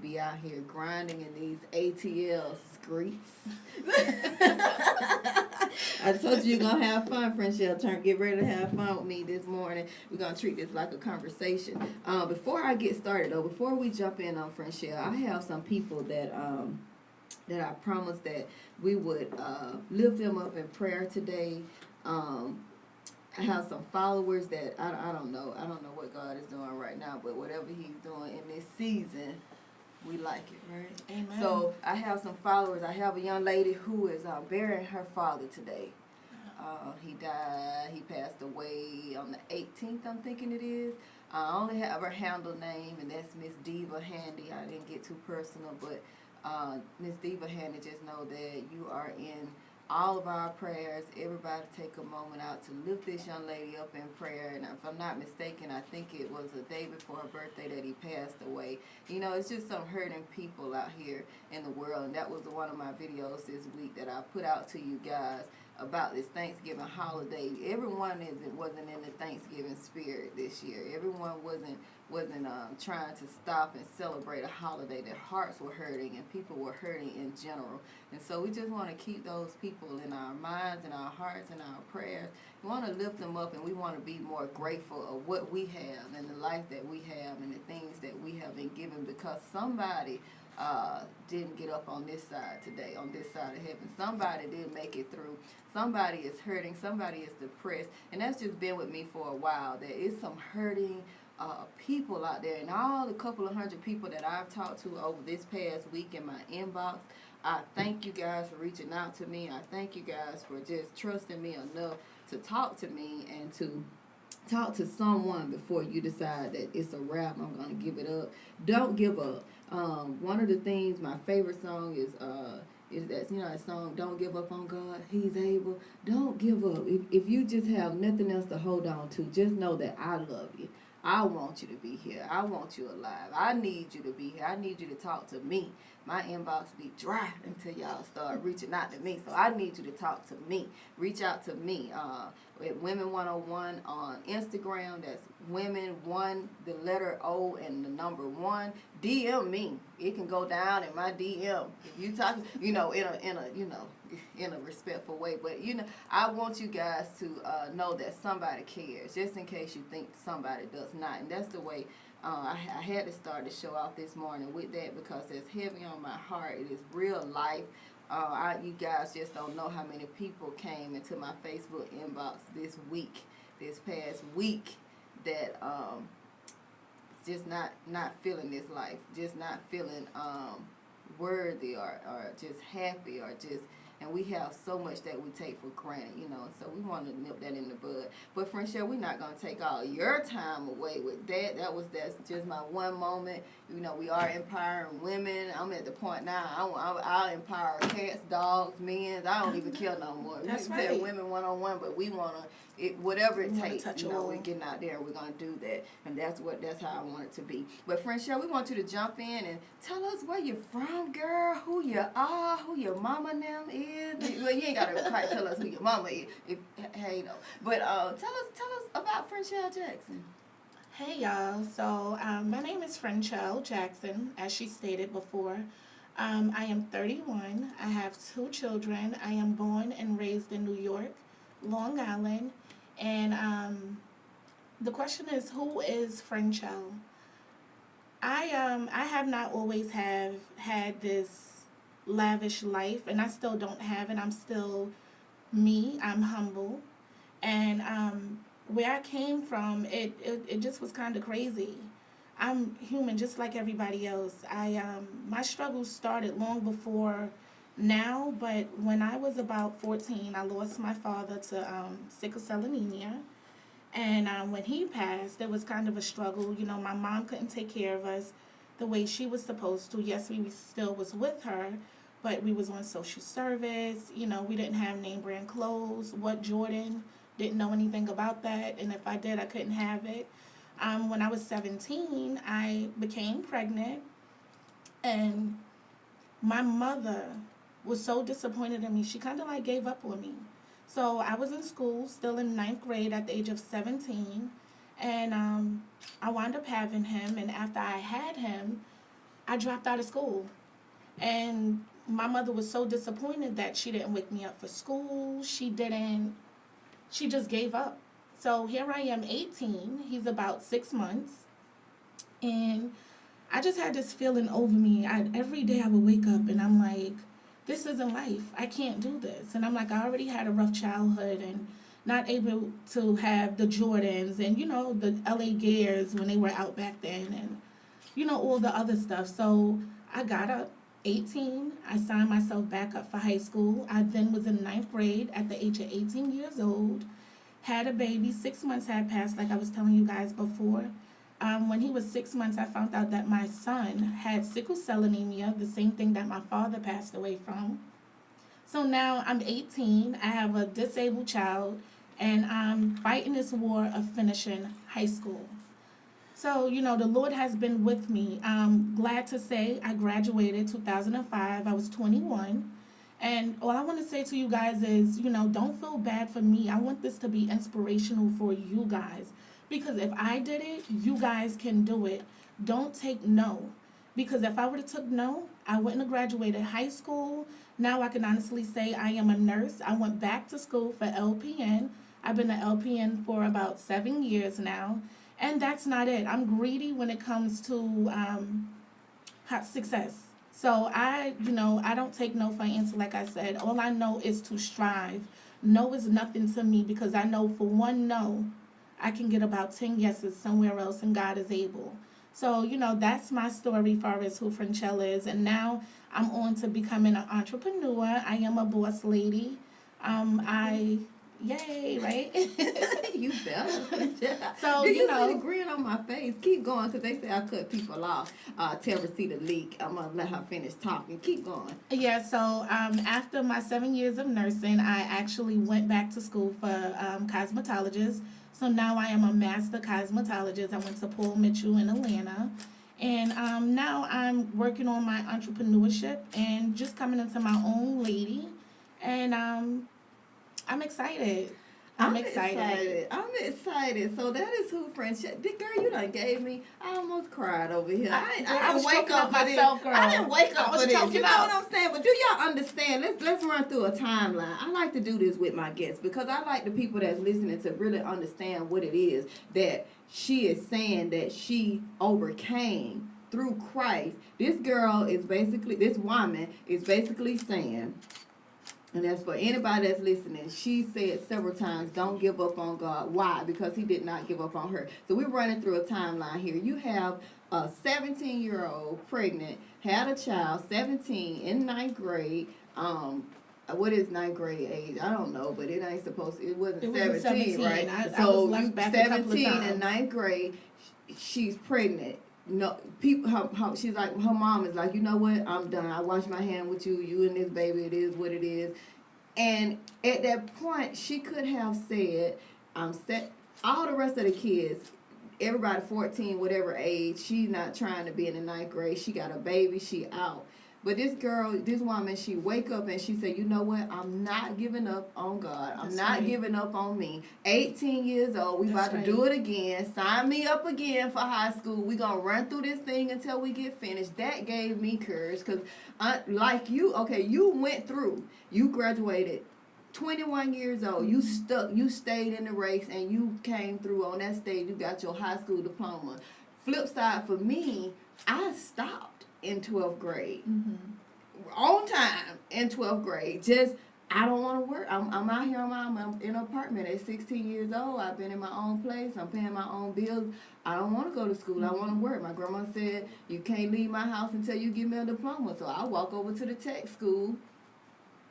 be out here grinding in these ATL streets. I told you you're going to have fun, Frenchell. Get ready to have fun with me this morning. We're going to treat this like a conversation. Before I get started, though, before we jump in on Frenchell, I have some people that I promised that we would lift them up in prayer today. I have some followers that I don't know. I don't know what God is doing right now, but whatever He's doing in this season, we like it, right? Amen. So I have some followers. I have a young lady who is burying her father today. He died. He passed away on the 18th, I'm thinking it is. I only have her handle name, and that's Miss Diva Handy. I didn't get too personal, but Miss Diva Handy, just know that you are in all of our prayers. Everybody take a moment out to lift this young lady up in prayer. And if I'm not mistaken, I think it was a day before her birthday that he passed away. You know, it's just some hurting people out here in the world. And that was one of my videos this week that I put out to you guys about this Thanksgiving holiday. Everyone wasn't in the Thanksgiving spirit this year. Everyone wasn't trying to stop and celebrate a holiday. Their hearts were hurting, and people were hurting in general. And so we just want to keep those people in our minds and our hearts and our prayers. We want to lift them up, and we want to be more grateful of what we have and the life that we have and the things that we have been given, because somebody didn't get up on this side today, on this side of heaven. Somebody didn't make it through. Somebody is hurting. Somebody is depressed. And that's just been with me for a while. There is some hurting people out there. And all the couple of hundred people that I've talked to over this past week in my inbox, I thank you guys for reaching out to me. I thank you guys for just trusting me enough to talk to me and to talk to someone before you decide that it's a wrap. I'm going to give it up. Don't give up. One of the things, my favorite song is that, you know, that song, Don't Give Up on God, He's Able. Don't give up. If you just have nothing else to hold on to, just know that I love you. I want you to be here. I want you alive. I need you to be here. I need you to talk to me. My inbox be dry until y'all start reaching out to me. So I need you to talk to me. Reach out to me. At Women101 on Instagram. That's Women1, the letter O and the number 1. DM me. It can go down in my DM. If you talk, you know, in a respectful way. But you know, I want you guys to know that somebody cares, just in case you think somebody does not. And that's the way I had to start the show off this morning with that, because it's heavy on my heart. It is real life. You guys just don't know how many people came into my Facebook inbox this past week, that just not feeling this life, just not feeling worthy or just happy, or just, and we have so much that we take for granted, you know, so we want to nip that in the bud. But Frenchell, we're not going to take all your time away with that. That's just my one moment. You know, we are empowering women. I'm at the point now, I'll empower cats, dogs, men. I don't even care no more. That's we right. said Women 101, but we want to, whatever it takes, you know, all. we're getting out there, we're going to do that. And that's how I want it to be. But Frenchell, we want you to jump in and tell us where you're from, girl, who you are, who your mama and them is. Well, you ain't got to quite tell us who your mama is. Hey, no. But tell us about Frenchell Jackson. Hey, y'all. So my name is Frenchell Jackson, as she stated before. I am 31. I have 2 children. I am born and raised in New York, Long Island. And the question is, who is Frenchell? I have not always had this lavish life, and I still don't have it. I'm still me. I'm humble. And where I came from, it just was kind of crazy. I'm human just like everybody else. My struggles started long before now, but when I was about 14, I lost my father to sickle cell anemia. And when he passed, it was kind of a struggle. You know, my mom couldn't take care of us the way she was supposed to. Yes, we still was with her, but we was on social service. You know, we didn't have name brand clothes. What Jordan? Didn't know anything about that, and if I did, I couldn't have it. When I was 17, I became pregnant, and my mother was so disappointed in me. She kind of like gave up on me. So I was in school, still in 9th grade at the age of 17, and I wound up having him, and after I had him, I dropped out of school. And my mother was so disappointed that she didn't wake me up for school. She just gave up. So here I am, 18. He's about 6 months. And I just had this feeling over me. Every day I would wake up and I'm like, this isn't life. I can't do this. And I'm like, I already had a rough childhood and not able to have the Jordans and, the LA Gears when they were out back then and, all the other stuff. So I got up, 18. I signed myself back up for high school. I then was in ninth grade at the age of 18 years old. Had a baby. 6 months had passed, like I was telling you guys before. When he was 6 months, I found out that my son had sickle cell anemia, the same thing that my father passed away from. So now I'm 18, I have a disabled child, and I'm fighting this war of finishing high school. So, the Lord has been with me. I'm glad to say I graduated 2005. I was 21. And all I want to say to you guys is, don't feel bad for me. I want this to be inspirational for you guys. Because if I did it, you guys can do it. Don't take no. Because if I would have took no, I wouldn't have graduated high school. Now I can honestly say I am a nurse. I went back to school for LPN. I've been an LPN for about 7 years now. And that's not it. I'm greedy when it comes to success. So I don't take no for an answer, like I said. All I know is to strive. No is nothing to me because I know for one no, I can get about 10 yeses somewhere else and God is able. So, that's my story far as who Frenchell is. And now I'm on to becoming an entrepreneur. I am a boss lady. Yay, right? You better. So, Did you see the grin on my face? Keep going, because they say I cut people off. Tell Rosita leak. I'm going to let her finish talking. Keep going. Yeah, so after my 7 years of nursing, I actually went back to school for cosmetologist. So now I am a master cosmetologist. I went to Paul Mitchell in Atlanta. And now I'm working on my entrepreneurship and just coming into my own lady. And I'm excited. I'm excited. I'm excited. So that is who Frenchell. Girl, you done gave me. I almost cried over here. I didn't wake up for this. I didn't wake up for this. You know what I'm saying? But do y'all understand? Let's run through a timeline. I like to do this with my guests because I like the people that's listening to really understand what it is that she is saying that she overcame through Christ. This woman is basically saying. And that's for anybody that's listening. She said several times, don't give up on God. Why? Because he did not give up on her. So we're running through a timeline here. You have a 17-year-old pregnant, had a child, 17, in ninth grade. What is ninth grade age? I don't know, but it wasn't 17, right? I was left back 17 in ninth grade, she's pregnant. No, she's like, her mom is like, you know what, I'm done. I wash my hand with you and this baby, it is what it is. And at that point, she could have said, all the rest of the kids, everybody 14, whatever age, she's not trying to be in the ninth grade. She got a baby, she out. But this woman, she wake up and she said, you know what? I'm not giving up on God. I'm not giving up on me. 18 years old. We about to do it again. Sign me up again for high school. We going to run through this thing until we get finished. That gave me courage because like you, okay, you went through. You graduated 21 years old. You stayed in the race and you came through on that stage. You got your high school diploma. Flip side for me, I stopped in 12th grade. On time in 12th grade. I don't want to work. I'm out here I'm in an apartment at 16 years old. I've been in my own place. I'm paying my own bills. I don't want to go to school. I want to work. My grandma said, you can't leave my house until you give me a diploma. So I walk over to the tech school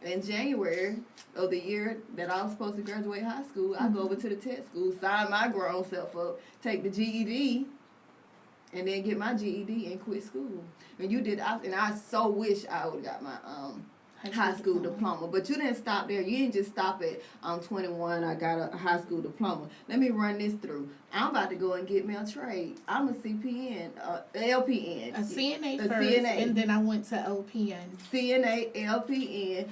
in January of the year that I was supposed to graduate high school. I go over to the tech school, sign my grown self up, take the GED, and then get my GED and quit school. And you did, and I so wish I would have got my high school diploma. But you didn't stop there. You didn't just stop at 21, I got a high school diploma. Let me run this through. I'm about to go and get me a trade. I'm a CPN, LPN. A CNA first, CNA. And then I went to LPN. CNA, LPN.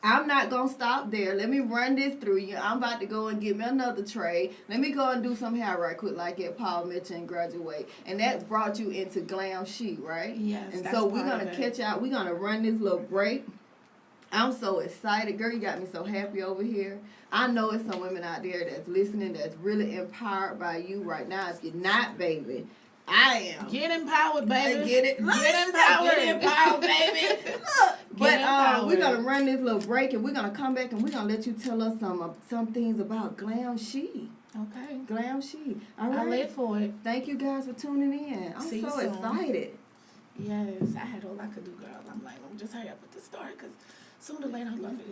I'm not going to stop there. Let me run this through you. I'm about to go and get me another tray. Let me go and do some hair right quick like at Paul Mitchell and graduate. And that brought you into Glam She, right? Yes, and that's so we're part going of to it. catch out. We're going to run this little break. I'm so excited. Girl, you got me so happy over here. I know it's some women out there that's listening that's really empowered by you right now. If you're not, baby, I am. Get empowered, baby. Get it. Get empowered. Get empowered, baby. Look. But empowered. we're going to run this little break, and we're going to come back, and we're going to let you tell us some things about Glam She. Okay. Glam She. All right. I live for it. Thank you guys for tuning in. I'm See you so soon. excited. Yes, I had all I could do, girl. I'm like, I'm just hurry up with the start because sooner or later I'm going to